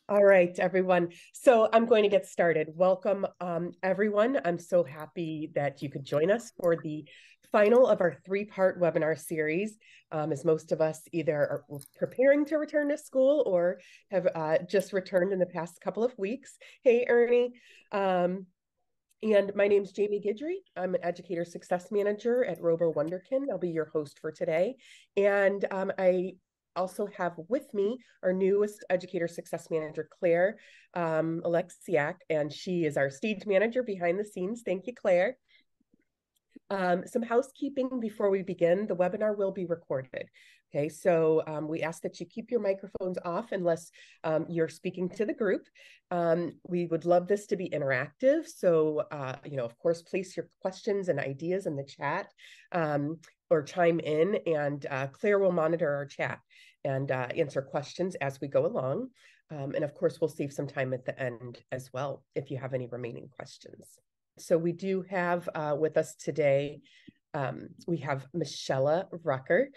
All right, everyone. So I'm going to get started. Welcome, everyone. I'm so happy that you could join us for the final of our three-part webinar series, as most of us either are preparing to return to school or have just returned in the past couple of weeks. Hey, Ernie. And my name's Jamie Guidry. I'm an Educator Success Manager at Robo Wunderkin. I'll be your host for today. And I also have with me our newest Educator Success Manager, Claire Alexiak, and she is our stage manager behind the scenes. Thank you, Claire. Some housekeeping before we begin. The webinar will be recorded. Okay, so we ask that you keep your microphones off unless you're speaking to the group. We would love this to be interactive. So, of course, place your questions and ideas in the chat or chime in, and Claire will monitor our chat and answer questions as we go along. And of course, we'll save some time at the end as well if you have any remaining questions. So we do have with us today, we have Michellea Rucker.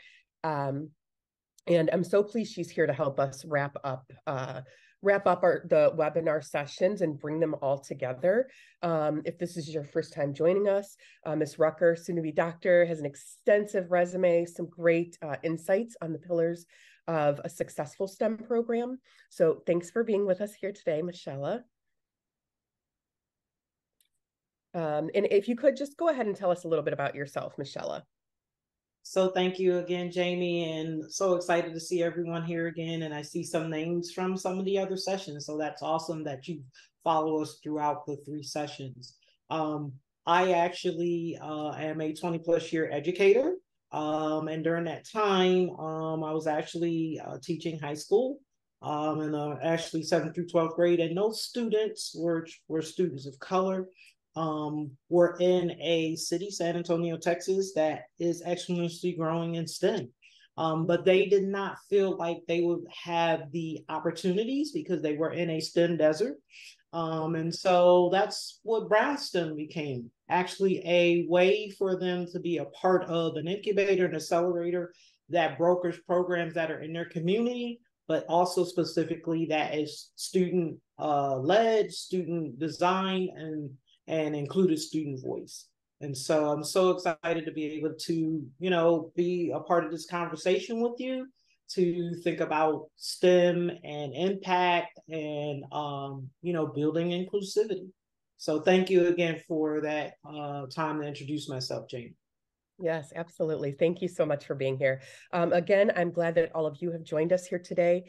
And I'm so pleased she's here to help us wrap up the webinar sessions and bring them all together. If this is your first time joining us, Ms. Rucker, soon to be doctor, has an extensive resume, some great insights on the pillars of a successful STEM program. So thanks for being with us here today, Michellea. And if you could just go ahead and tell us a little bit about yourself, Michellea. So thank you again, Jamie, and so excited to see everyone here again. And I see some names from some of the other sessions. So that's awesome that you follow us throughout the 3 sessions. I actually am a 20+ year educator. And during that time, I was actually teaching high school and actually 7th through 12th grade. And those students were students of color. We're in a city, San Antonio, Texas, that is exponentially growing in STEM. But they did not feel like they would have the opportunities because they were in a STEM desert. And so that's what BrownSTEM became, actually a way for them to be a part of an incubator and accelerator that brokers programs that are in their community, but also specifically that is student led, student design, and included student voice. And so I'm so excited to be able to, be a part of this conversation with you, to think about STEM and impact and, building inclusivity. So thank you again for that time to introduce myself, Jamie. Yes, absolutely. Thank you so much for being here. Again, I'm glad that all of you have joined us here today.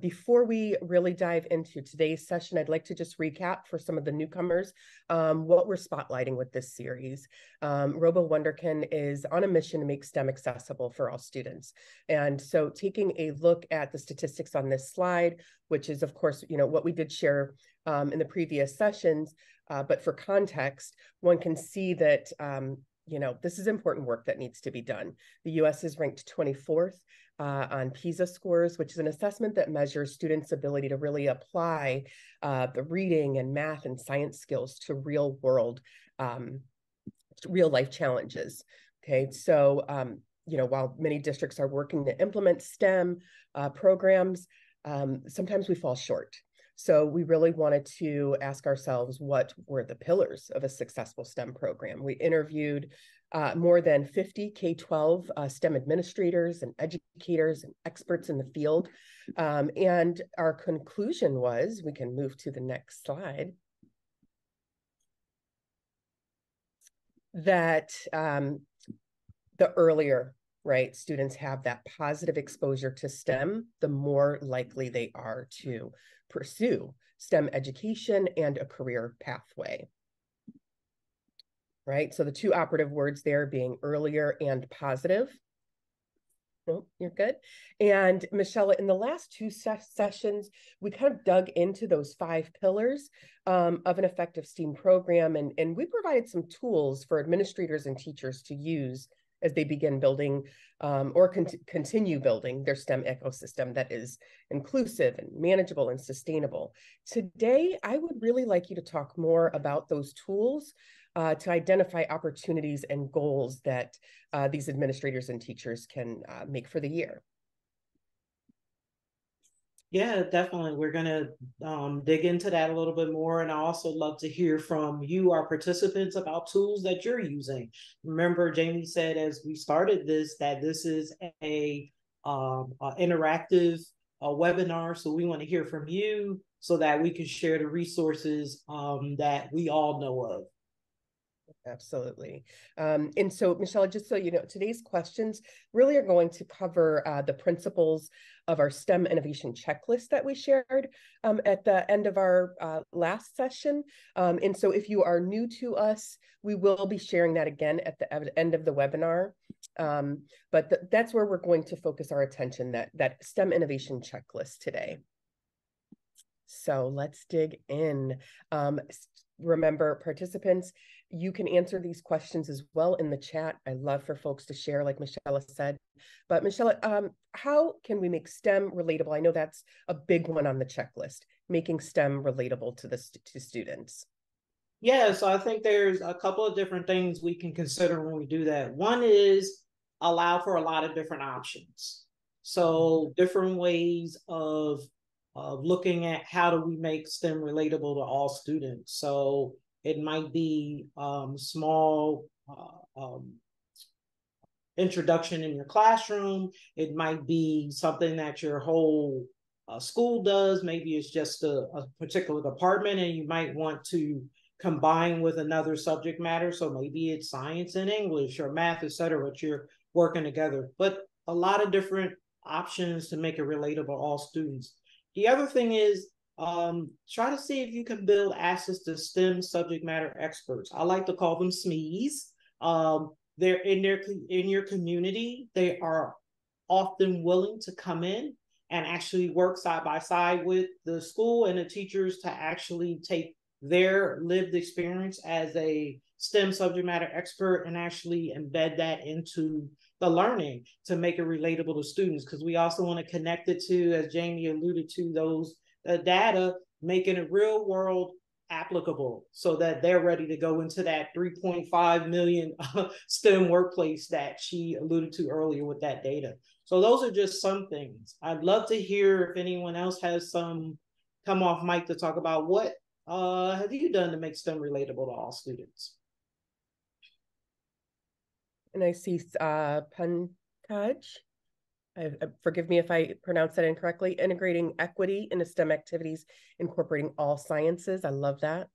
Before we really dive into today's session, I'd like to just recap for some of the newcomers what we're spotlighting with this series. Robo Wunderkin is on a mission to make STEM accessible for all students. And so taking a look at the statistics on this slide, which is, of course, what we did share in the previous sessions, but for context, one can see that this is important work that needs to be done. The U.S. is ranked 24th on PISA scores, which is an assessment that measures students' ability to really apply the reading and math and science skills to real life challenges. Okay, so, while many districts are working to implement STEM programs, sometimes we fall short. So we really wanted to ask ourselves, what were the pillars of a successful STEM program? We interviewed more than 50 K-12 STEM administrators and educators and experts in the field. And our conclusion was, we can move to the next slide, that the earlier students have that positive exposure to STEM, the more likely they are to pursue STEM education and a career pathway. Right, so the 2 operative words there being earlier and positive. No, you're good. And Michellea, in the last 2 sessions, we kind of dug into those 5 pillars of an effective STEAM program, and we provided some tools for administrators and teachers to use as they begin building or continue building their STEM ecosystem that is inclusive and manageable and sustainable. Today, I would really like you to talk more about those tools to identify opportunities and goals that these administrators and teachers can make for the year. Yeah, definitely. We're going to dig into that a little bit more. And I also love to hear from you, our participants, about tools that you're using. Remember, Jamie said as we started this, that this is a interactive webinar. So we want to hear from you so that we can share the resources that we all know of. Absolutely. And so, Michelle, just so you know, today's questions really are going to cover the principles of our STEM innovation checklist that we shared at the end of our last session. And so if you are new to us, we will be sharing that again at the end of the webinar. But that's where we're going to focus our attention, that STEM innovation checklist today. So let's dig in. Remember, participants, you can answer these questions as well in the chat. I love for folks to share, like Michelle said. But Michelle, how can we make STEM relatable? I know that's a big one on the checklist, making STEM relatable to students. Yeah, so I think there's a couple of different things we can consider when we do that. One is allow for a lot of different options. So different ways of looking at how do we make STEM relatable to all students. So it might be small introduction in your classroom. It might be something that your whole school does. Maybe it's just a particular department and you might want to combine with another subject matter. So maybe it's science and English or math, et cetera, but you're working together. But a lot of different options to make it relatable to all students. The other thing is try to see if you can build access to STEM subject matter experts. I like to call them SMEs. They're in your community. They are often willing to come in and actually work side by side with the school and the teachers to actually take their lived experience as a STEM subject matter expert and actually embed that into the learning to make it relatable to students. Because we also want to connect it to, as Jamie alluded to, those data, making it real world applicable so that they're ready to go into that 3.5 million STEM workplace that she alluded to earlier with that data. So those are just some things. I'd love to hear if anyone else has some come off mic to talk about what have you done to make STEM relatable to all students? And I see Pankaj. Forgive me if I pronounce that incorrectly. Integrating equity into STEM activities, incorporating all sciences. I love that.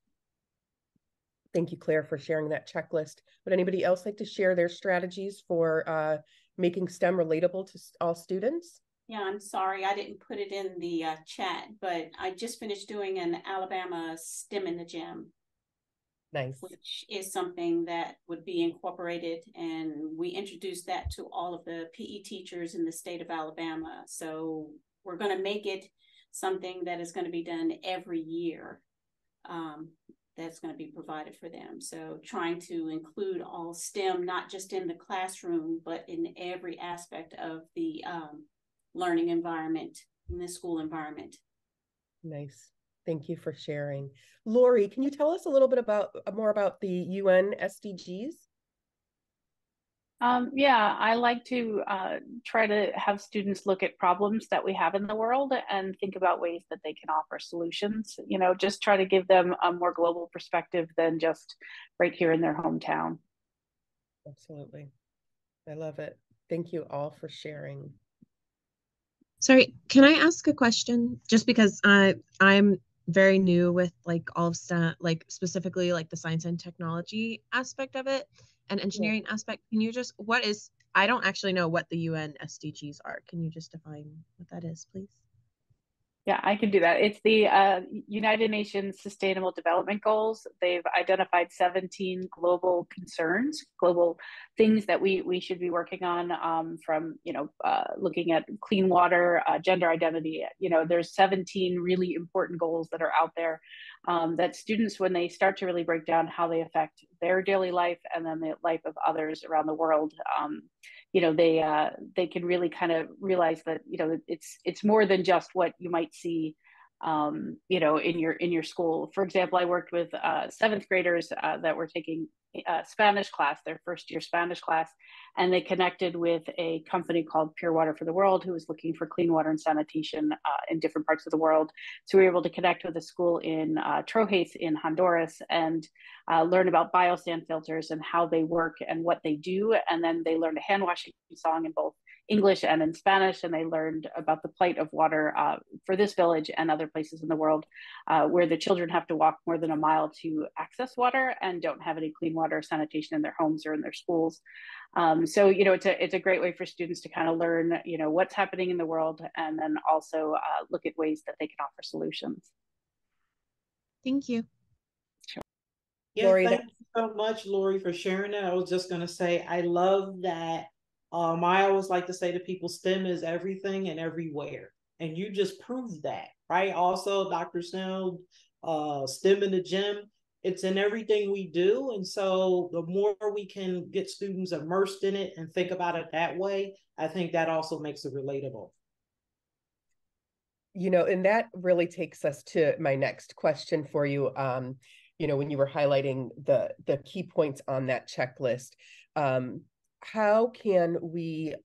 Thank you, Claire, for sharing that checklist. Would anybody else like to share their strategies for making STEM relatable to all students? Yeah, I'm sorry, I didn't put it in the chat, but I just finished doing an Alabama STEM in the Gym. Nice. Which is something that would be incorporated, and we introduced that to all of the PE teachers in the state of Alabama. So we're going to make it something that is going to be done every year. That's going to be provided for them. So trying to include all STEM, not just in the classroom, but in every aspect of the learning environment, in the school environment. Nice. Thank you for sharing. Lori, can you tell us a little bit more about the UN SDGs? Yeah, I like to try to have students look at problems that we have in the world and think about ways that they can offer solutions. You know, just try to give them a more global perspective than just right here in their hometown. Absolutely. I love it. Thank you all for sharing. Sorry, can I ask a question? Just because I'm very new with like all of STEM, like specifically like the science and technology aspect of it and engineering aspect. Can you just, I don't actually know what the UN SDGs are. Can you just define what that is, please? Yeah, I can do that. It's the United Nations Sustainable Development Goals. They've identified 17 global concerns, global things that we should be working on, from, looking at clean water, gender identity. There's 17 really important goals that are out there that students, when they start to really break down how they affect their daily life and then the life of others around the world, they can really kind of realize that it's more than just what you might see in your school. For example, I worked with 7th graders that were taking Spanish class, their first year Spanish class, and they connected with a company called Pure Water for the World, who was looking for clean water and sanitation in different parts of the world. So we were able to connect with a school in Trojes in Honduras and learn about biosand filters and how they work and what they do. And then they learned a hand washing song in both English and in Spanish, and they learned about the plight of water for this village and other places in the world where the children have to walk more than a mile to access water and don't have any clean water or sanitation in their homes or in their schools. So, you know, it's a great way for students to kind of learn, you know, what's happening in the world, and then also look at ways that they can offer solutions. Thank you. Sure. Yeah, Lori, thank you so much, Lori, for sharing that. I was just going to say, I love that. I always like to say to people, STEM is everything and everywhere. And you just proved that, right? Also, Dr. Snell, STEM in the gym, it's in everything we do. And so the more we can get students immersed in it and think about it that way, I think that also makes it relatable. You know, and that really takes us to my next question for you. You know, when you were highlighting the key points on that checklist, how can we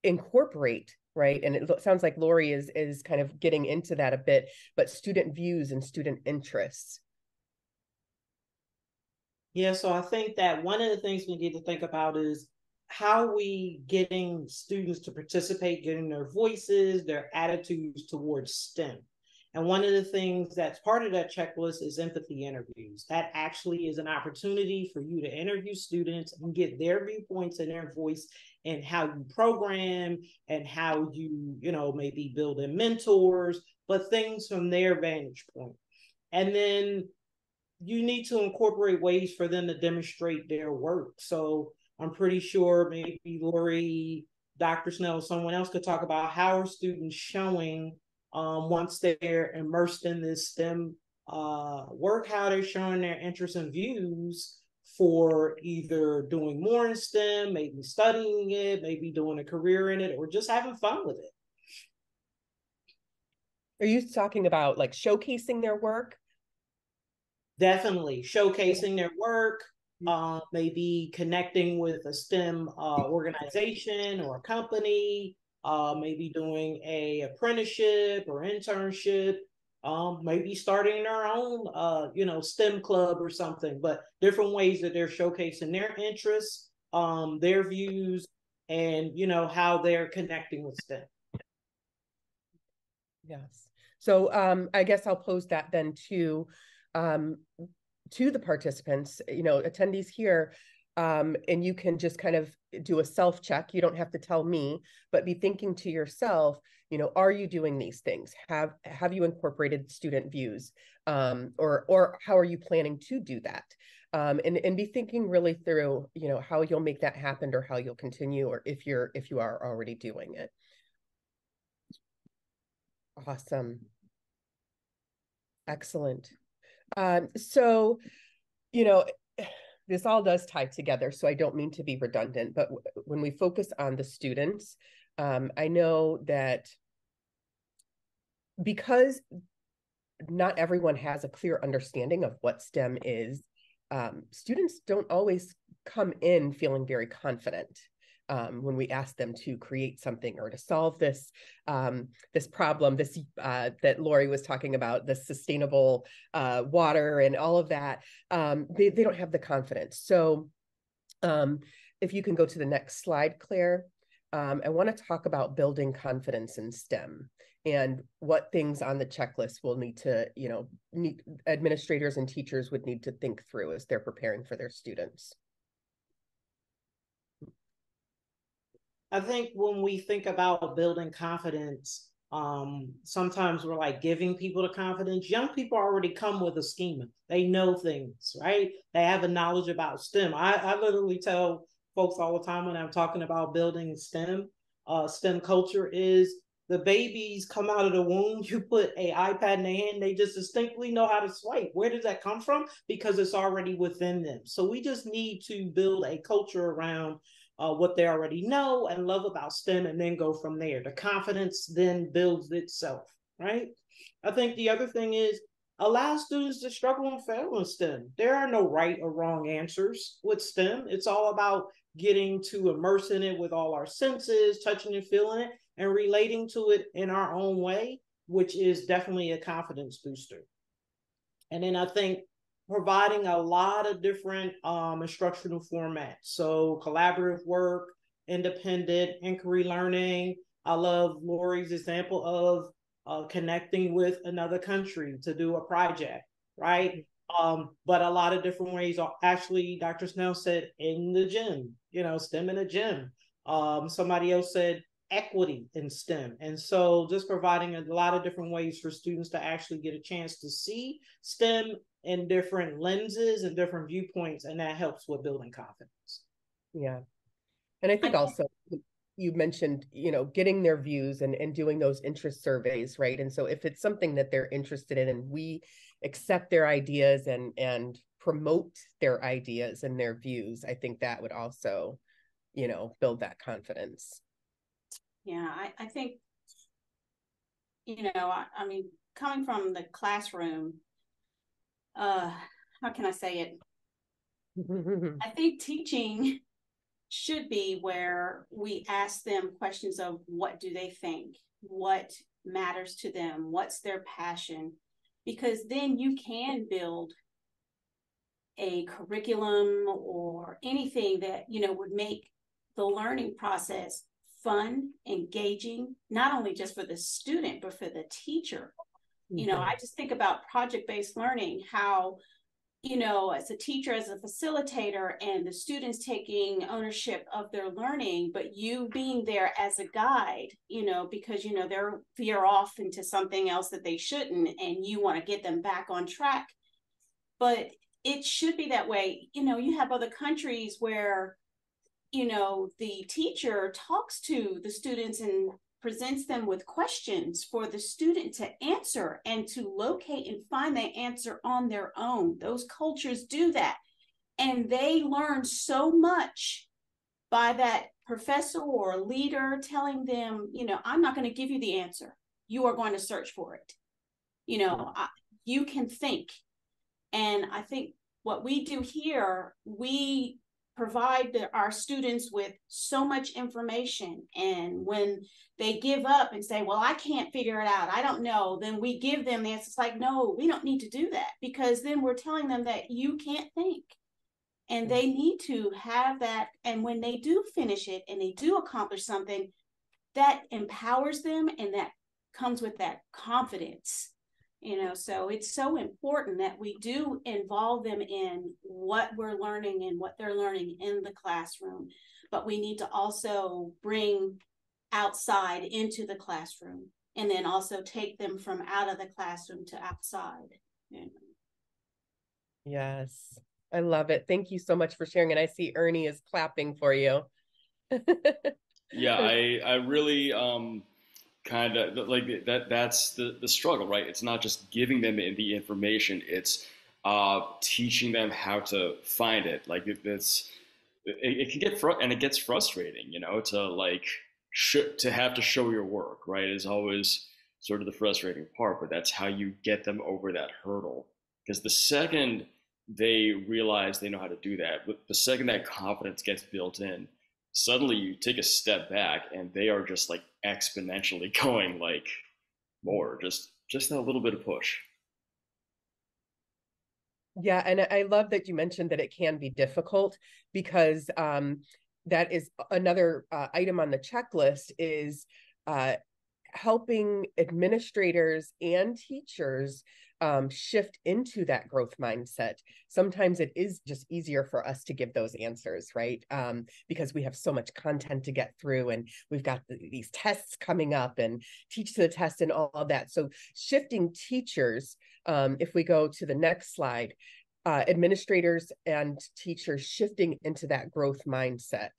incorporate, right? And it sounds like Lori is kind of getting into that a bit, but student views and student interests. Yeah, so I think that one of the things we need to think about is how we getting students to participate, getting their voices, their attitudes towards STEM. And one of the things that's part of that checklist is empathy interviews. That actually is an opportunity for you to interview students and get their viewpoints and their voice and how you program and how you know, maybe build in mentors, but things from their vantage point. And then you need to incorporate ways for them to demonstrate their work. So I'm pretty sure maybe Lori, Dr. Snell, someone else could talk about how are students showing once they're immersed in this STEM work, how they're showing their interests and views for either doing more in STEM, maybe studying it, maybe doing a career in it, or just having fun with it. Are you talking about like showcasing their work? Definitely showcasing their work, maybe connecting with a STEM organization or a company, maybe doing a apprenticeship or internship, maybe starting their own, you know, STEM club or something, but different ways that they're showcasing their interests, their views, and, you know, how they're connecting with STEM. Yes. So I guess I'll pose that then to the participants, you know, attendees here, and you can just kind of do a self-check. You don't have to tell me, but be thinking to yourself, you know, are you doing these things? Have you incorporated student views, or how are you planning to do that? And be thinking really through, you know, how you'll make that happen or how you'll continue, or if you are already doing it. Awesome. Excellent. So, you know, this all does tie together, so I don't mean to be redundant, but when we focus on the students, I know that because not everyone has a clear understanding of what STEM is, students don't always come in feeling very confident. When we ask them to create something or to solve this this problem, this that Lori was talking about, the sustainable water and all of that, they don't have the confidence. So if you can go to the next slide, Claire, I want to talk about building confidence in STEM and what things on the checklist will need to, you know, administrators and teachers would need to think through as they're preparing for their students. I think when we think about building confidence, sometimes we're like giving people the confidence. Young people already come with a schema. They know things, right? They have a knowledge about STEM. I literally tell folks all the time when I'm talking about building STEM, STEM culture is the babies come out of the womb, you put an iPad in their hand, they just distinctly know how to swipe. Where does that come from? Because it's already within them. So we just need to build a culture around what they already know and love about STEM, and then go from there. The confidence then builds itself, right? I think the other thing is allow students to struggle and fail in STEM. There are no right or wrong answers with STEM. It's all about getting to immerse in it with all our senses, touching and feeling it, and relating to it in our own way, which is definitely a confidence booster. And then I think providing a lot of different instructional formats. So collaborative work, independent, inquiry learning. I love Lori's example of connecting with another country to do a project, right? But a lot of different ways. Actually, Dr. Snell said in the gym, STEM in the gym. Somebody else said equity in STEM. And so just providing a lot of different ways for students to actually get a chance to see STEM in different lenses and different viewpoints, and that helps with building confidence. Yeah. And I think also you mentioned, getting their views and doing those interest surveys, right? And so if it's something that they're interested in and we accept their ideas and promote their ideas and their views, I think that would also, build that confidence. Yeah, I think, I mean, coming from the classroom, how can I say it? I think teaching should be where we ask them questions of what do they think, what matters to them, what's their passion, because then you can build a curriculum or anything that, would make the learning process fun, engaging, not only just for the student, but for the teacher. I just think about project-based learning, how, as a teacher, as a facilitator, and the students taking ownership of their learning, but you being there as a guide, because, they're veer off into something else that they shouldn't, and you want to get them back on track. But it should be that way. You have other countries where, the teacher talks to the students and presents them with questions for the student to answer and to locate and find the answer on their own. Those cultures do that. And they learn so much by that professor or leader telling them, I'm not going to give you the answer. You are going to search for it. You can think. And I think what we do here, we provide our students with so much information. And when they give up and say, well, I can't figure it out, I don't know, then we give them the answer. It's like, no, we don't need to do that, because then we're telling them that you can't think. And they need to have that. And when they do finish it and they do accomplish something, that empowers them, and that comes with that confidence. So it's so important that we do involve them in what we're learning and what they're learning in the classroom. But we need to also bring outside into the classroom, and then also take them from out of the classroom to outside. Yes, I love it. Thank you so much for sharing. And I see Ernie is clapping for you. Yeah, I really kind of like that's the struggle, right? It's not just giving them the information, it's teaching them how to find it. Like it can get and it gets frustrating, to have to show your work, right, is always sort of the frustrating part, but that's how you get them over that hurdle. Because the second they realize they know how to do that, the second that confidence gets built in, suddenly you take a step back and they are just like exponentially going like more, just a little bit of push. Yeah, and I love that you mentioned that it can be difficult, because that is another item on the checklist, is helping administrators and teachers shift into that growth mindset. Sometimes it is just easier for us to give those answers, right? Because we have so much content to get through, and we've got these tests coming up, and teach to the test and all of that. So shifting teachers, if we go to the next slide, administrators and teachers shifting into that growth mindset.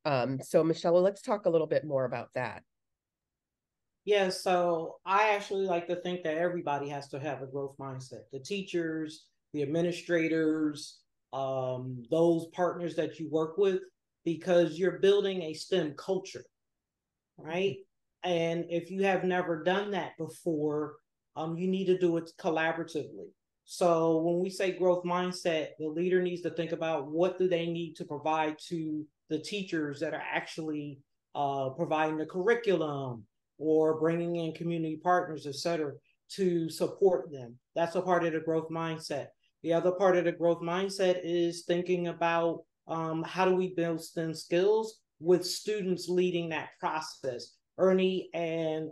So Michellea, let's talk a little bit more about that. Yeah, so I actually like to think that everybody has to have a growth mindset. The teachers, the administrators, those partners that you work with, because you're building a STEM culture, right? And if you have never done that before, you need to do it collaboratively. So when we say growth mindset, the leader needs to think about what do they need to provide to the teachers that are actually providing the curriculum or bringing in community partners, et cetera, to support them. That's a part of the growth mindset. The other part of the growth mindset is thinking about how do we build STEM skills with students leading that process. Ernie and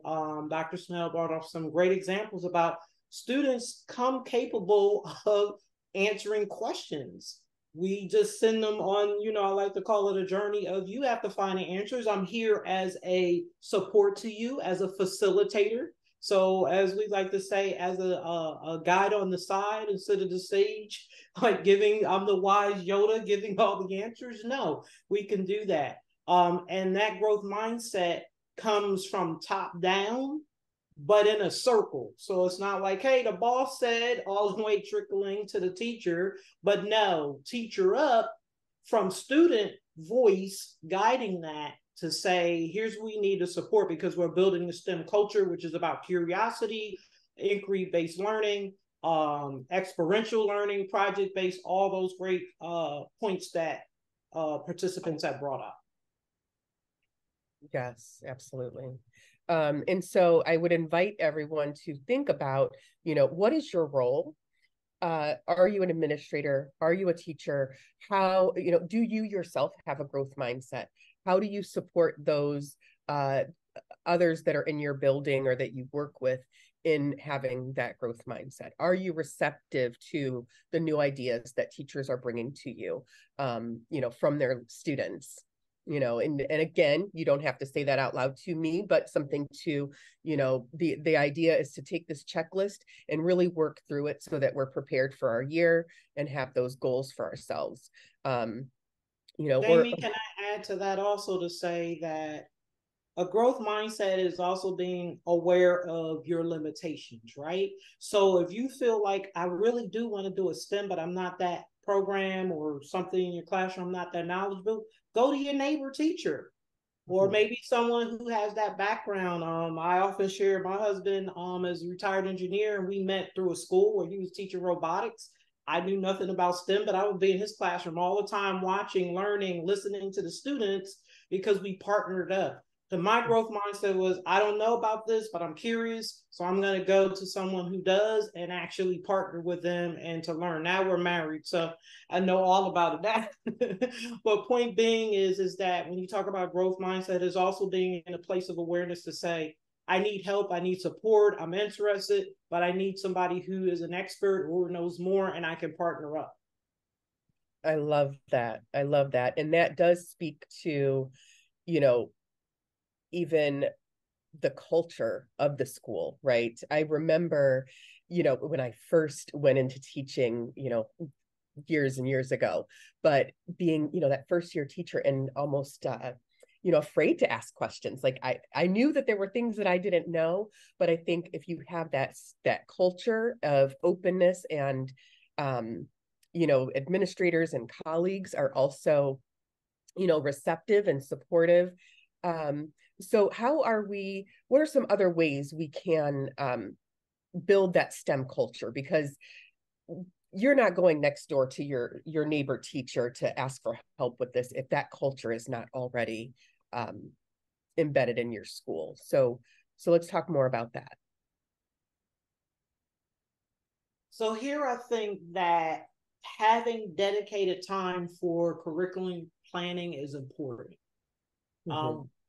Dr. Snell brought up some great examples about students come capable of answering questions. We just send them on, you know, I like to call it a journey of you have to find the answers. I'm here as a support to you, as a facilitator. So as we like to say, as a guide on the side instead of the sage, like I'm the wise Yoda giving all the answers. No, we can do that. And that growth mindset comes from top down, but in a circle. So it's not like, hey, the boss said, all the way trickling to the teacher, but no, teacher up from student voice guiding that to say, here's what we need to support because we're building the STEM culture, which is about curiosity, inquiry-based learning, experiential learning, project-based, all those great points that participants have brought up. Yes, absolutely. And so I would invite everyone to think about, you know, what is your role? Are you an administrator? Are you a teacher? How, you know, do you yourself have a growth mindset? How do you support those others that are in your building or that you work with in having that growth mindset? Are you receptive to the new ideas that teachers are bringing to you, you know, from their students? You know, and again, you don't have to say that out loud to me, but something to, you know, the idea is to take this checklist and really work through it so that we're prepared for our year and have those goals for ourselves. You know, Jamie, can I add to that also to say that a growth mindset is also being aware of your limitations, right? So if you feel like I really do want to do a STEM, but I'm not that program or something in your classroom, I'm not that knowledgeable, go to your neighbor teacher or maybe someone who has that background. I often share my husband as a retired engineer, and we met through a school where he was teaching robotics. I knew nothing about STEM, but I would be in his classroom all the time, watching, learning, listening to the students because we partnered up. So my growth mindset was, I don't know about this, but I'm curious. So I'm going to go to someone who does and actually partner with them and to learn. Now we're married, so I know all about it. But point being is that when you talk about growth mindset, is also being in a place of awareness to say, I need help, I need support, I'm interested, but I need somebody who is an expert or knows more and I can partner up. I love that. I love that. And that does speak to, you know, even the culture of the school, right? I remember, you know, when I first went into teaching, you know, years and years ago, but being, you know, that first year teacher and almost, you know, afraid to ask questions. Like I knew that there were things that I didn't know, but I think if you have that culture of openness and, you know, administrators and colleagues are also, you know, receptive and supportive. So what are some other ways we can build that STEM culture? Because you're not going next door to your neighbor teacher to ask for help with this if that culture is not already embedded in your school. So let's talk more about that. So here I think that having dedicated time for curriculum planning is important.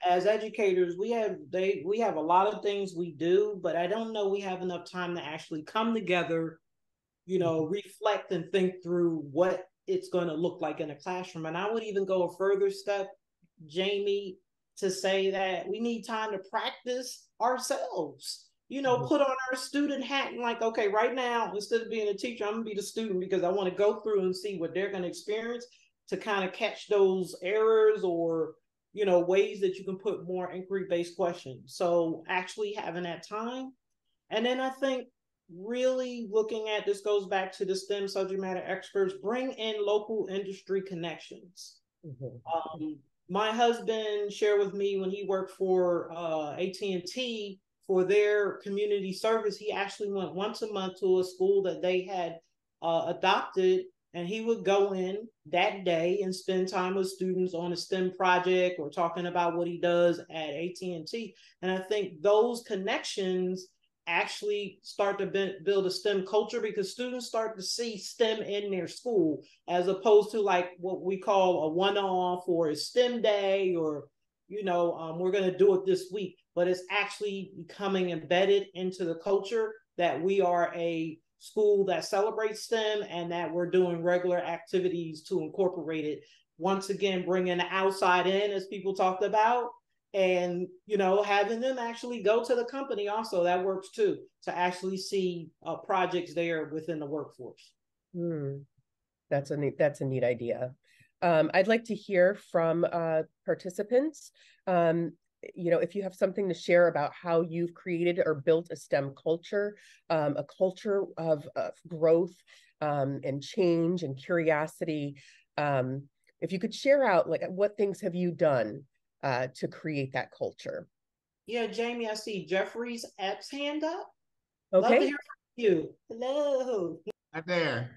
As educators, we have a lot of things we do, but I don't know we have enough time to actually come together, you know, reflect and think through what it's going to look like in a classroom. And I would even go a further step, Jamie, to say that we need time to practice ourselves. You know, put on our student hat and like, okay, right now, instead of being a teacher, I'm gonna be the student because I want to go through and see what they're going to experience to kind of catch those errors or, you know, ways that you can put more inquiry-based questions. So actually having that time. And then I think really looking at, this goes back to the STEM subject matter experts, bring in local industry connections. My husband shared with me when he worked for AT&T for their community service, he actually went once a month to a school that they had adopted, and he would go in that day and spend time with students on a STEM project or talking about what he does at AT&T. And I think those connections actually start to build a STEM culture, because students start to see STEM in their school, as opposed to like what we call a one-off or a STEM day, or, you know, we're going to do it this week. But it's actually becoming embedded into the culture that we are a school that celebrates STEM and that we're doing regular activities to incorporate it. Once again, bringing the outside in, as people talked about, and, you know, having them actually go to the company also, that works too, to actually see projects there within the workforce. That's a neat idea. I'd like to hear from participants. You know, if you have something to share about how you've created or built a STEM culture, a culture of growth and change and curiosity. If you could share out, like, what things have you done to create that culture? Yeah, Jamie, I see Jeffrey's X hand up. Okay. Love to hear from you. Hello. Hi there.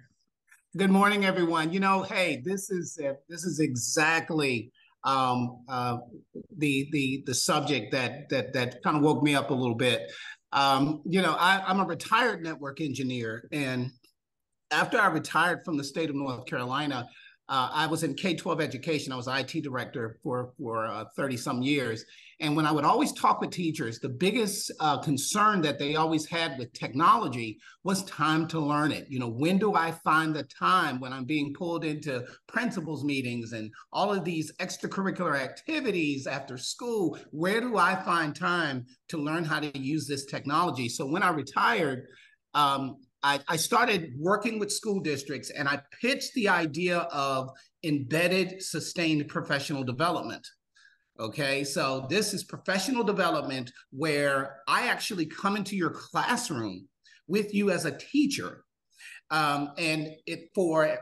Good morning, everyone. You know, hey, this is exactly the subject that kind of woke me up a little bit. You know, I'm a retired network engineer, and after I retired from the state of North Carolina, I was in K-12 education. I was IT director for 30 some years. And when I would always talk with teachers, the biggest concern that they always had with technology was time to learn it. You know, when do I find the time when I'm being pulled into principals meetings and all of these extracurricular activities after school? Where do I find time to learn how to use this technology? So when I retired, I started working with school districts, and I pitched the idea of embedded sustained professional development. Okay, so this is professional development where I actually come into your classroom with you as a teacher. And for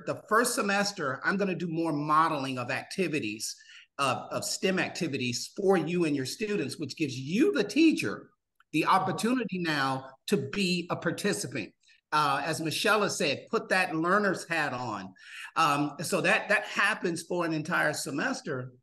the first semester, I'm going to do more modeling of activities, of STEM activities for you and your students, which gives you, the teacher, the opportunity now to be a participant. As Michellea said, put that learner's hat on. So that happens for an entire semester.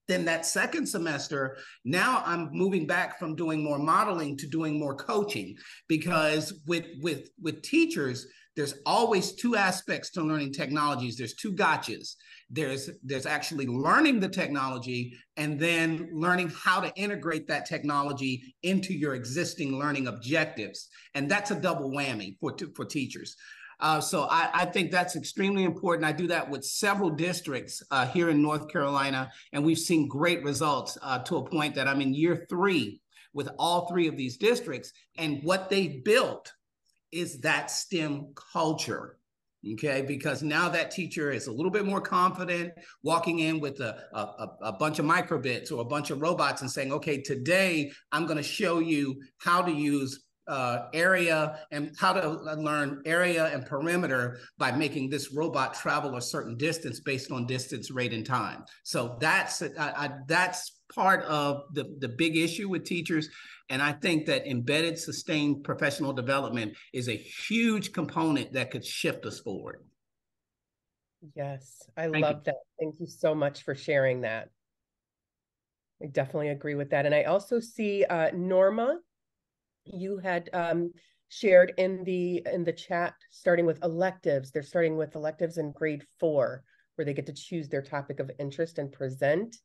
Then that second semester, now I'm moving back from doing more modeling to doing more coaching, because with teachers, there's always two aspects to learning technologies. There's two gotchas. There's actually learning the technology, and then learning how to integrate that technology into your existing learning objectives. And that's a double whammy for teachers. So I think that's extremely important. I do that with several districts here in North Carolina, and we've seen great results to a point that I'm in year 3 with all 3 of these districts. And what they've built is that STEM culture, okay? Because now that teacher is a little bit more confident walking in with a bunch of microbits or a bunch of robots and saying, okay, today I'm gonna show you how to use area and how to learn area and perimeter by making this robot travel a certain distance based on distance, rate, and time. So that's part of the big issue with teachers. And I think that embedded sustained professional development is a huge component that could shift us forward. Yes, I love that. Thank you so much for sharing that. I definitely agree with that. And I also see Norma, you had shared in the chat, starting with electives. They're starting with electives in grade 4, where they get to choose their topic of interest and present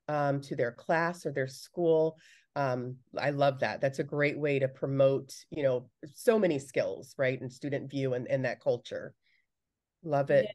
to their class or their school. I love that. That's a great way to promote, you know, so many skills, right? And student view and that culture. Love it.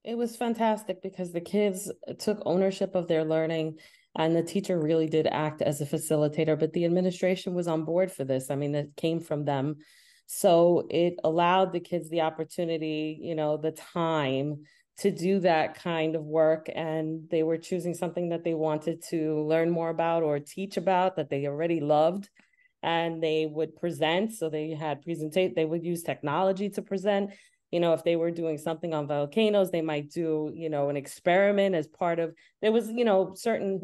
Yeah, it was fantastic because the kids took ownership of their learning, and the teacher really did act as a facilitator, but the administration was on board for this. I mean, it came from them. So it allowed the kids the opportunity, you know, the time to do that kind of work. And they were choosing something that they wanted to learn more about or teach about that they already loved. And they would present. So they had they would use technology to present. You know, if they were doing something on volcanoes, they might do, you know, an experiment as part of, there was, you know, certain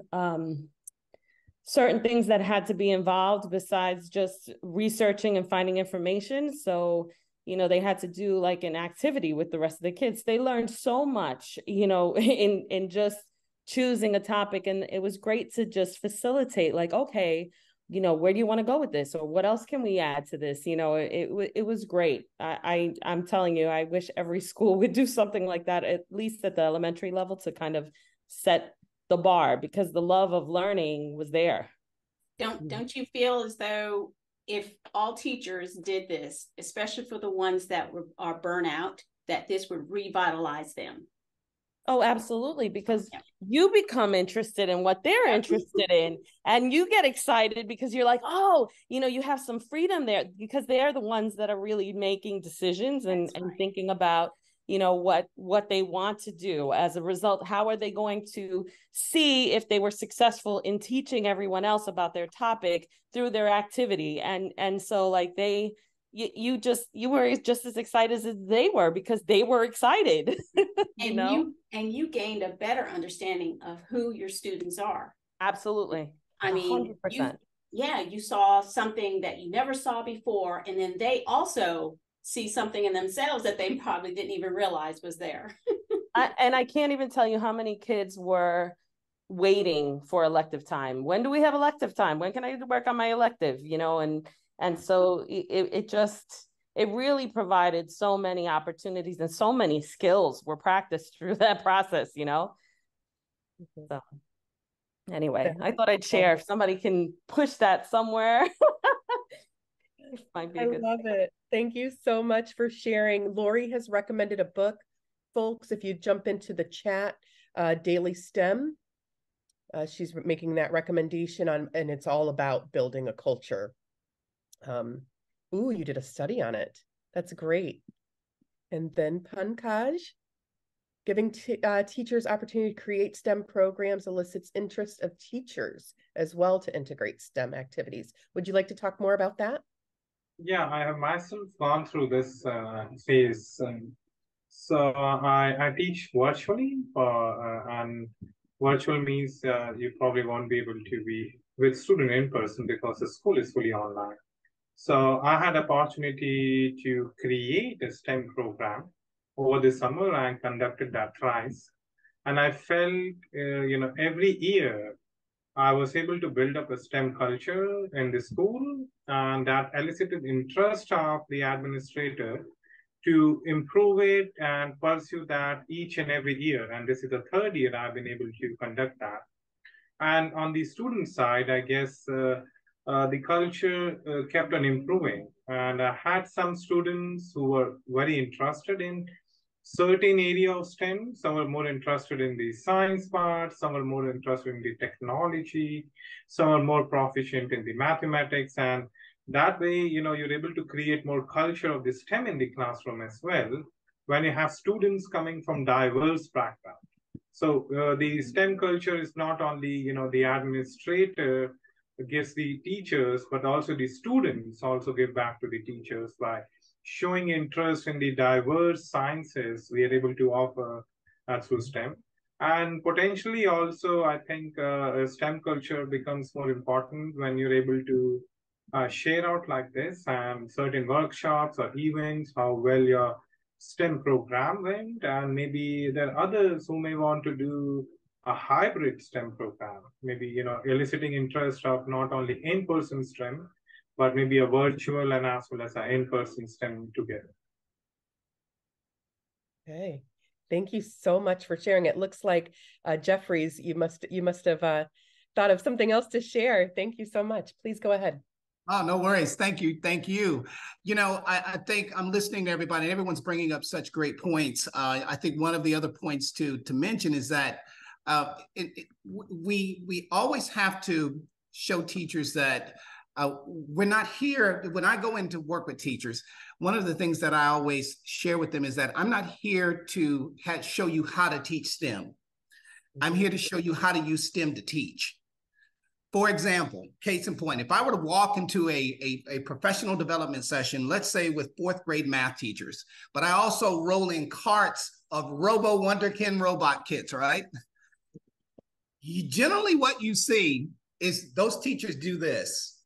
certain things that had to be involved besides just researching and finding information. So, they had to do like an activity with the rest of the kids. They learned so much, in just choosing a topic. And it was great to just facilitate, like, okay, where do you want to go with this? Or what else can we add to this? It was great. I'm telling you, I wish every school would do something like that, at least at the elementary level, to kind of set the bar, because the love of learning was there. Don't you feel as though if all teachers did this, especially for the ones that are burnout, that this would revitalize them? Oh, absolutely, because you become interested in what they're interested in, and you get excited because you're like, oh, you have some freedom there, because they're the ones that are really making decisions and thinking about, what they want to do. As a result, how are they going to see if they were successful in teaching everyone else about their topic through their activity? And so like you were just as excited as they were, because they were excited. you gained a better understanding of who your students are. Absolutely. I mean, 100%. You saw something that you never saw before, and then they also see something in themselves that they probably didn't even realize was there. And I can't even tell you how many kids were waiting for elective time. When do we have elective time? When can I work on my elective? And so it really provided so many opportunities, and so many skills were practiced through that process, So anyway, I thought I'd share. If somebody can push that somewhere. I love it. Thank you so much for sharing. Lori has recommended a book, folks. If you jump into the chat, Daily STEM, she's making that recommendation and it's all about building a culture. Ooh, you did a study on it. That's great. And then Pankaj, giving teachers opportunity to create STEM programs elicits interest of teachers as well to integrate STEM activities. Would you like to talk more about that? Yeah, I have myself gone through this phase. So I teach virtually, and virtual means you probably won't be able to be with student in person because the school is fully online. So I had opportunity to create a STEM program over the summer and conducted that twice. And I felt, every year I was able to build up a STEM culture in the school, and that elicited interest of the administrator to improve it and pursue that each and every year. And this is the third year I've been able to conduct that. And on the student side, I guess the culture kept on improving. And I had some students who were very interested in certain area of STEM. Some were more interested in the science part, some were more interested in the technology, some are more proficient in the mathematics. And that way, you're able to create more culture of the STEM in the classroom as well, when you have students coming from diverse backgrounds. So the STEM culture is not only, the administrator gives the teachers, but also the students also give back to the teachers by showing interest in the diverse sciences we are able to offer through STEM. And potentially also, I think STEM culture becomes more important when you're able to share out like this and certain workshops or events, how well your STEM program went. And maybe there are others who may want to do a hybrid STEM program, maybe, eliciting interest of not only in-person STEM, but maybe a virtual and as well as an in-person STEM together. Okay, thank you so much for sharing. It looks like Jeffries, you must have thought of something else to share. Thank you so much. Please go ahead. Oh, no worries. Thank you. Thank you. I think I'm listening to everybody, and everyone's bringing up such great points. I think one of the other points to mention is that we always have to show teachers that we're not here. When I go in to work with teachers, one of the things that I always share with them is that I'm not here to show you how to teach STEM. I'm here to show you how to use STEM to teach. For example, case in point, if I were to walk into a professional development session, let's say with 4th grade math teachers, but I also roll in carts of Robo Wunderkin robot kits, right? Generally what you see is those teachers do this.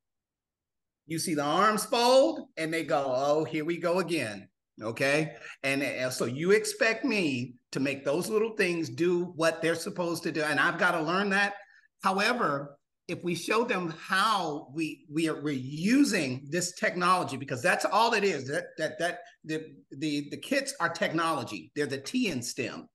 You see the arms fold and they go, oh, here we go again. Okay. And so you expect me to make those little things do what they're supposed to do. And I've got to learn that. However, if we show them how we're using this technology, because that's all it is, the kits are technology. They're the T in STEM.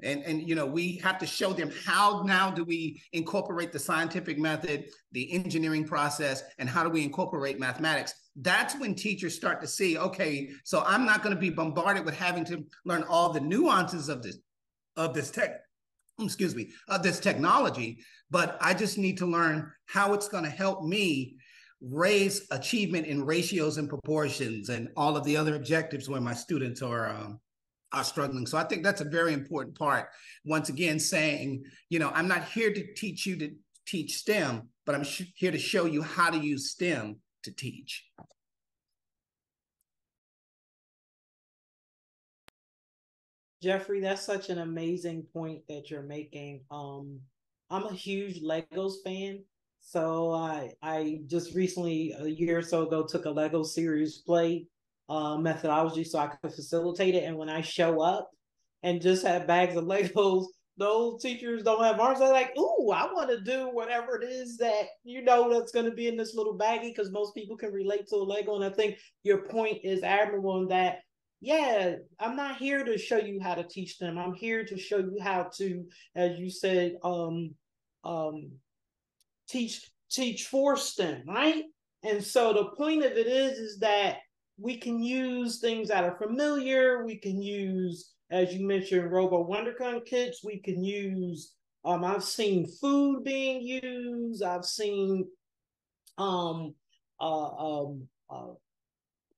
And you know, we have to show them how now do we incorporate the scientific method, the engineering process, and how do we incorporate mathematics. That's when teachers start to see, okay, so I'm not going to be bombarded with having to learn all the nuances of this technology, but I just need to learn how it's going to help me raise achievement in ratios and proportions and all of the other objectives when my students are struggling. So I think that's a very important part. Once again, saying, you know, I'm not here to teach you to teach STEM, but I'm here to show you how to use STEM to teach. Jeffrey, that's such an amazing point that you're making. I'm a huge Legos fan. So I just recently, a year or so ago, took a Lego series play methodology so I could facilitate it. And when I show up and just have bags of Legos, those teachers don't have arms. They're like, ooh, I want to do whatever it is that, you know, that's going to be in this little baggie, because most people can relate to a Lego. And I think your point is admirable in that, yeah, I'm not here to show you how to teach them. I'm here to show you how to, as you said, teach for STEM, right? And so the point of it is that we can use things that are familiar. We can use, as you mentioned, Robo Wunderkind kits. We can use, I've seen food being used. I've seen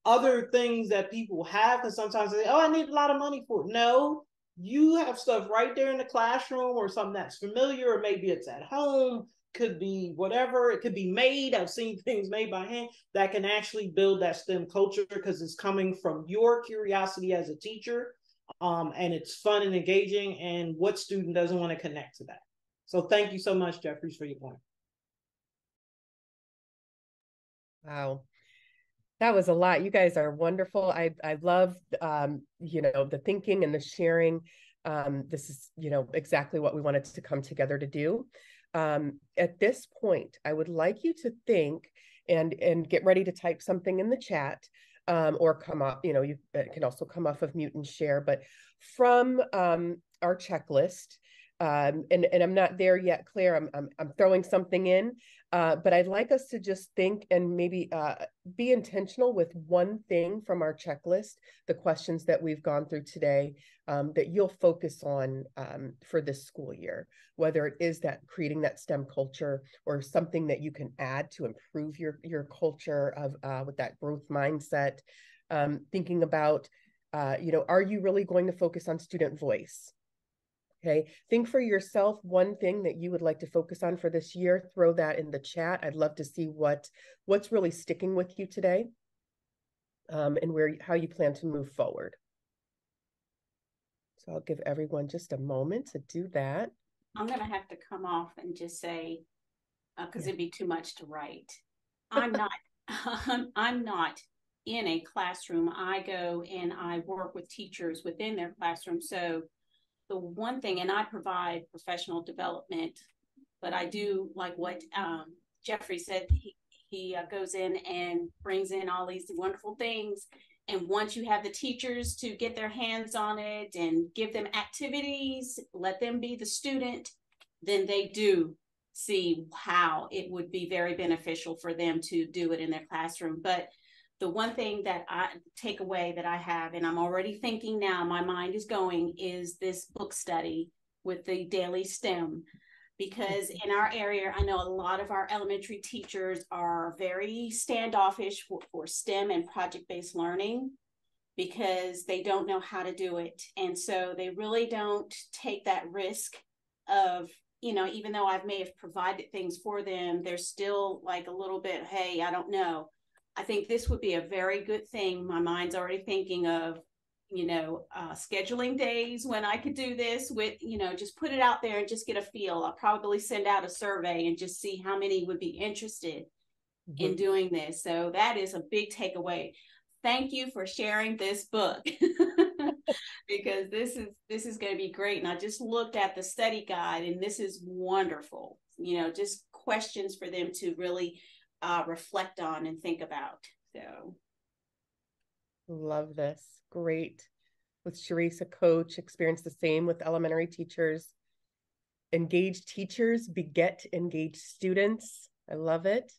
other things that people have, because sometimes they say, oh, I need a lot of money for it. No, you have stuff right there in the classroom, or something that's familiar, or maybe it's at home. Could be whatever, it could be made. I've seen things made by hand that can actually build that STEM culture, because it's coming from your curiosity as a teacher, and it's fun and engaging, and what student doesn't want to connect to that? So thank you so much, Jeffries, for your point. Wow. That was a lot. You guys are wonderful. I love, you know, the thinking and the sharing. This is, you know, exactly what we wanted to come together to do. At this point, I would like you to think and get ready to type something in the chat, or come up, you know, you can also come off of mute and share, but from our checklist, and I'm not there yet, Claire, I'm throwing something in, but I'd like us to just think and maybe be intentional with one thing from our checklist, the questions that we've gone through today, that you'll focus on for this school year, whether it is that creating that STEM culture, or something that you can add to improve your culture of with that growth mindset. Thinking about, you know, are you really going to focus on student voice? Okay, think for yourself one thing that you would like to focus on for this year. Throw that in the chat. I'd love to see what's really sticking with you today, and how you plan to move forward. So I'll give everyone just a moment to do that. I'm going to have to come off and just say, because it'd be too much to write. I'm not I'm not in a classroom. I go and I work with teachers within their classroom. So the one thing, and I provide professional development, but I do like what Jeffrey said, he goes in and brings in all these wonderful things. And once you have the teachers to get their hands on it and give them activities, let them be the student, then they do see how it would be very beneficial for them to do it in their classroom. But the one thing that I take away that I have, and I'm already thinking now, my mind is going, is this book study with the daily STEM. Because in our area, I know a lot of our elementary teachers are very standoffish for STEM and project-based learning, because they don't know how to do it. And so they really don't take that risk of, you know, even though I may have provided things for them, they're still like a little bit, hey, I don't know. I think this would be a very good thing. My mind's already thinking of scheduling days when I could do this with, just put it out there and just get a feel. I'll probably send out a survey and just see how many would be interested in doing this. So that is a big takeaway. Thank you for sharing this book because this is going to be great. And I just looked at the study guide and this is wonderful. Just questions for them to really reflect on and think about. So. Love this. Great. With Sharice, a coach, experienced the same with elementary teachers. Engaged teachers beget engaged students. I love it.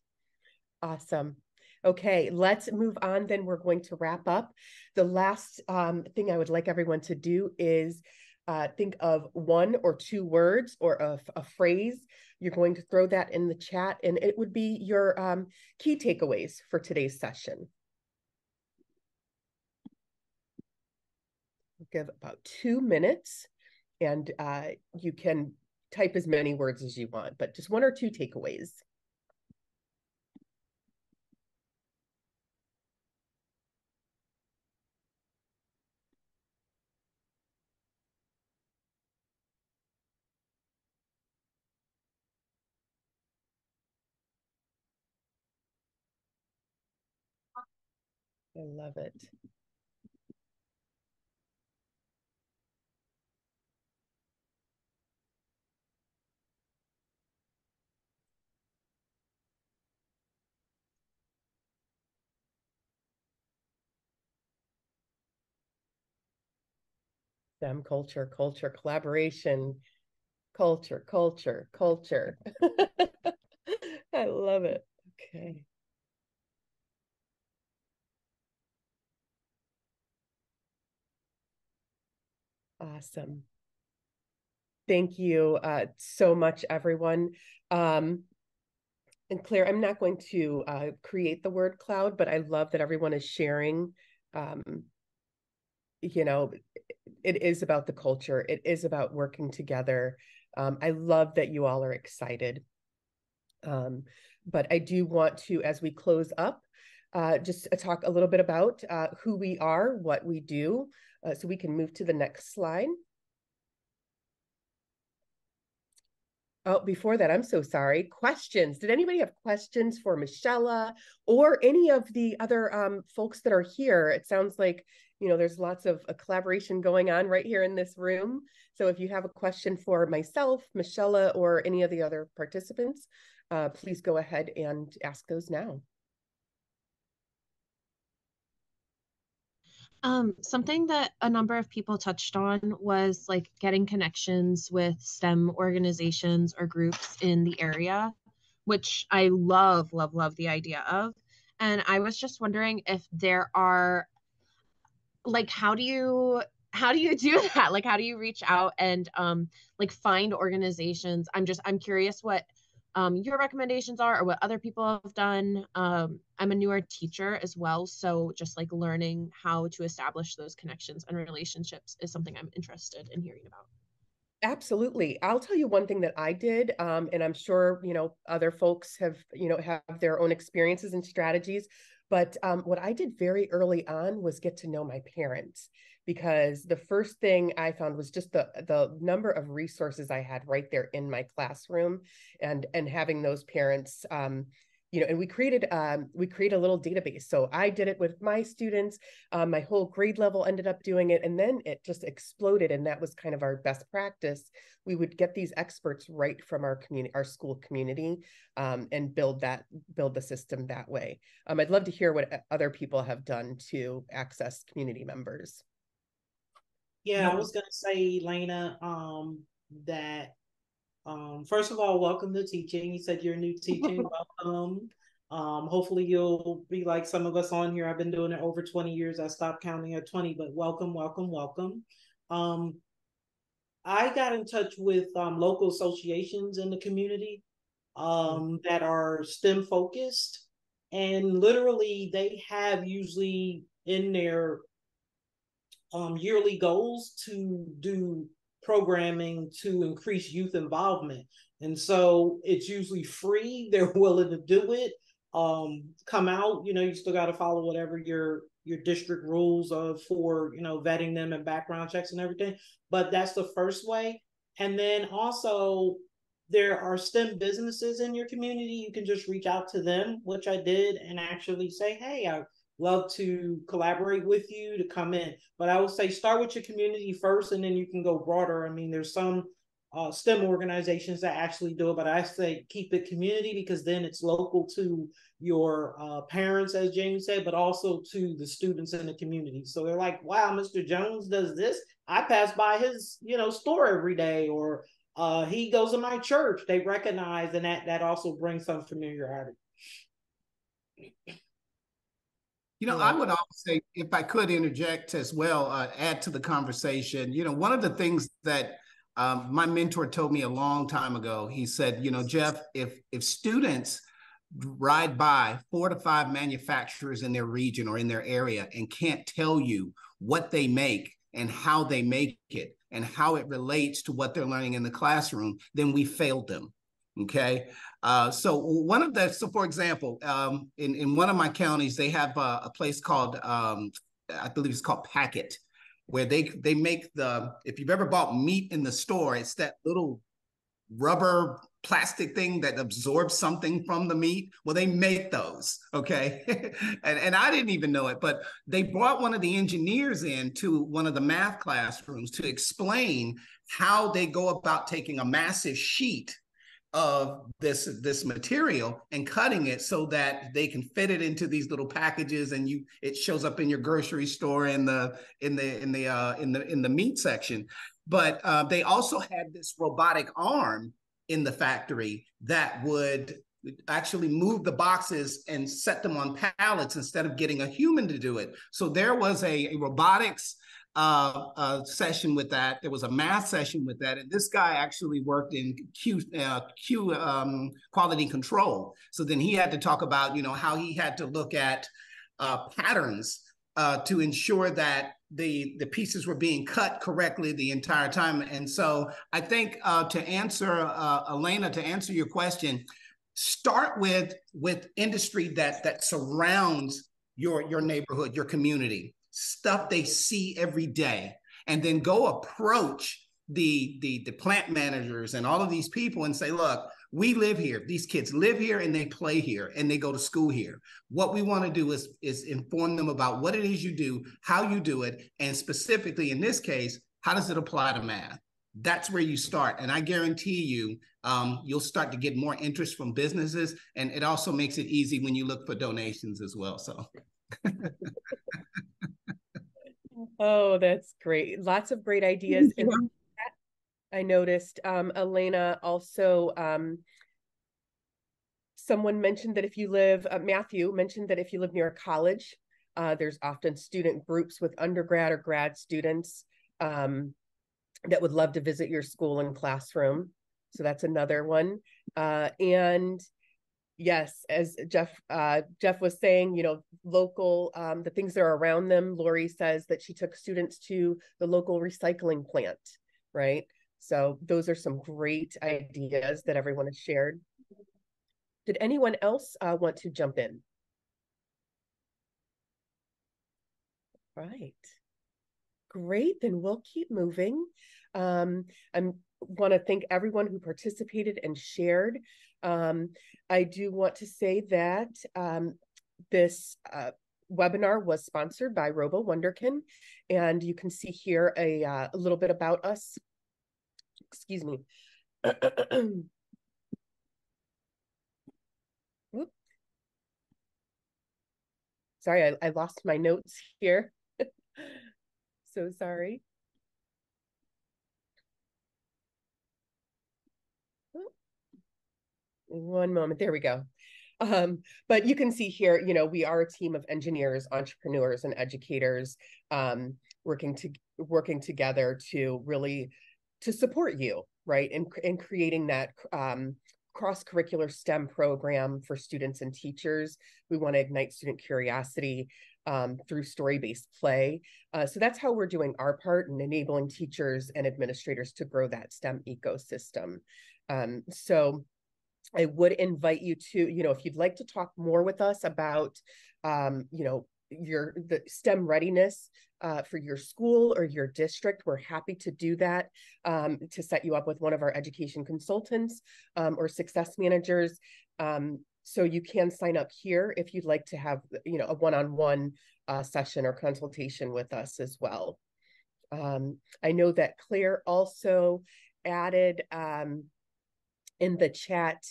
Awesome. Okay, let's move on. Then we're going to wrap up. The last thing I would like everyone to do is think of 1 or 2 words or a phrase. You're going to throw that in the chat, and it would be your key takeaways for today's session. Give about 2 minutes, and you can type as many words as you want, but just 1 or 2 takeaways. I love it. STEM culture, collaboration, culture. I love it. Okay. Awesome. Thank you so much, everyone. And Claire, I'm not going to create the word cloud, but I love that everyone is sharing. It is about the culture. It is about working together. I love that you all are excited. But I do want to, as we close up, just talk a little bit about who we are, what we do, so we can move to the next slide. Oh, before that, I'm so sorry. Questions. Did anybody have questions for Michellea or any of the other folks that are here? It sounds like, there's lots of collaboration going on right here in this room. So if you have a question for myself, Michellea, or any of the other participants, please go ahead and ask those now. Something that a number of people touched on was like getting connections with STEM organizations or groups in the area, which I love the idea of. And I was just wondering if there are, like, how do you do that? Like, how do you reach out and like find organizations? I'm curious what your recommendations are or what other people have done. I'm a newer teacher as well, so just like learning how to establish those connections and relationships is something I'm interested in hearing about. Absolutely. I'll tell you one thing that I did, and I'm sure, other folks have their own experiences and strategies. But what I did very early on was get to know my parents, because the first thing I found was just the number of resources I had right there in my classroom, and having those parents, and we created a little database. So I did it with my students. My whole grade level ended up doing it, and then it just exploded. And that was kind of our best practice. We would get these experts right from our community, our school community, and build the system that way. I'd love to hear what other people have done to access community members. Yeah, I was gonna say, Lena, that first of all, welcome to teaching. You said you're new teaching. Welcome. Hopefully you'll be like some of us on here. I've been doing it over 20 years. I stopped counting at 20, but welcome. I got in touch with local associations in the community that are STEM focused, and literally they have usually in their yearly goals to do programming to increase youth involvement. And so it's usually free. They're willing to do it. Come out, you still got to follow whatever your your district rules for, vetting them and background checks and everything. But that's the first way. And then also there are STEM businesses in your community. You can just reach out to them, which I did, and actually say, hey, I'd love to collaborate with you to come in. But I would say start with your community first, and then you can go broader. I mean, there's some STEM organizations that actually do it, but I say keep it community, because then it's local to your parents, as Jamie said, but also to the students in the community. So they're like, wow, Mr. Jones does this. I pass by his, store every day, or he goes to my church. They recognize, and that also brings some familiarity. I would also say, if I could interject as well, add to the conversation, one of the things that my mentor told me a long time ago, he said, Jeff, if students ride by 4 to 5 manufacturers in their region or in their area and can't tell you what they make and how they make it and how it relates to what they're learning in the classroom, then we failed them. Okay. So for example, in one of my counties, they have a place called, I believe it's called Packet, where they make if you've ever bought meat in the store, it's that little rubber plastic thing that absorbs something from the meat. Well, they make those, okay? and I didn't even know it, but they brought one of the engineers in to one of the math classrooms to explain how they go about taking a massive sheet of this material and cutting it so that they can fit it into these little packages, and it shows up in your grocery store in the meat section. But they also had this robotic arm in the factory that would actually move the boxes and set them on pallets instead of getting a human to do it. So there was a robotics session with that. There was a math session with that, and this guy actually worked in Q quality control. So then he had to talk about how he had to look at patterns to ensure that the pieces were being cut correctly the entire time. And so I think to answer Elena, to answer your question, start with industry that surrounds your neighborhood, your community, stuff they see every day, and then go approach the plant managers and all of these people and say, look, we live here. These kids live here and they play here and they go to school here. What we want to do is inform them about what it is you do, how you do it, and specifically in this case, how does it apply to math? That's where you start. And I guarantee you, you'll start to get more interest from businesses. And it also makes it easy when you look for donations as well. So. Oh, that's great. Lots of great ideas. And I noticed, Elena, also, someone mentioned that if you live, Matthew mentioned that if you live near a college, there's often student groups with undergrad or grad students that would love to visit your school and classroom. So that's another one. And yes, as Jeff was saying, local, the things that are around them. Lori says that she took students to the local recycling plant, right? So those are some great ideas that everyone has shared. Did anyone else want to jump in? Right. Great, then we'll keep moving. I want to thank everyone who participated and shared. I do want to say that this webinar was sponsored by Robo Wunderkin, and you can see here a little bit about us. Excuse me. Sorry, I lost my notes here. So sorry. One moment, there we go. But you can see here, we are a team of engineers, entrepreneurs, and educators working together to really support you, right? In creating that cross-curricular STEM program for students and teachers. We want to ignite student curiosity through story-based play. So that's how we're doing our part in enabling teachers and administrators to grow that STEM ecosystem. So I would invite you to, if you'd like to talk more with us about, the STEM readiness for your school or your district, we're happy to do that, to set you up with one of our education consultants or success managers. So you can sign up here if you'd like to have, a one-on-one session or consultation with us as well. I know that Claire also added in the chat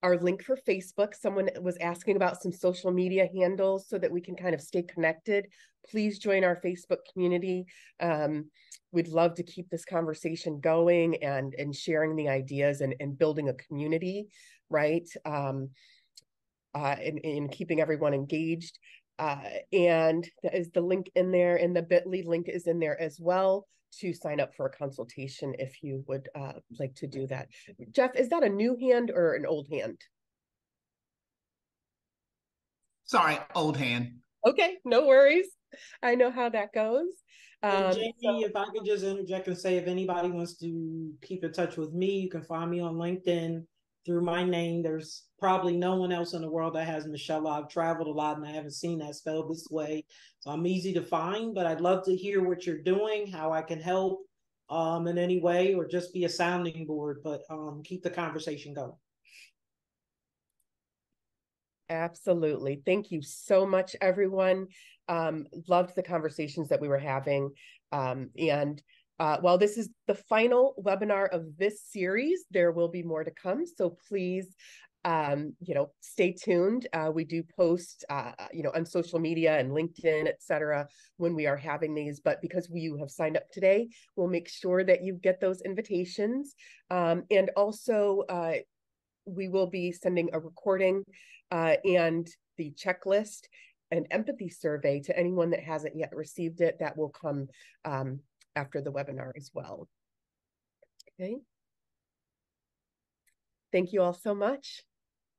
our link for Facebook. Someone was asking about some social media handles so that we can kind of stay connected. Please join our Facebook community. We'd love to keep this conversation going and sharing the ideas and building a community, right? And keeping everyone engaged. And that is the link in there, and the bit.ly link is in there as well to sign up for a consultation if you would like to do that. Jeff, is that a new hand or an old hand? Sorry, old hand. Okay, no worries. I know how that goes. Jamie, if I could just interject and say, if anybody wants to keep in touch with me, you can find me on LinkedIn through my name. There's probably no one else in the world that has Michelle. I've traveled a lot and I haven't seen that spelled this way. So I'm easy to find, but I'd love to hear what you're doing, how I can help in any way, or just be a sounding board, but keep the conversation going. Absolutely. Thank you so much, everyone. Loved the conversations that we were having. While this is the final webinar of this series, there will be more to come. So please, stay tuned. We do post, on social media and LinkedIn, et cetera, when we are having these. But because you have signed up today, we'll make sure that you get those invitations. And also, we will be sending a recording and the checklist and empathy survey to anyone that hasn't yet received it. That will come after the webinar as well. Okay. Thank you all so much.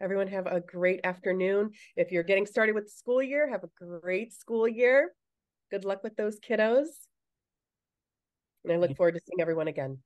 Everyone have a great afternoon. If you're getting started with the school year, have a great school year. Good luck with those kiddos. And I look forward to seeing everyone again.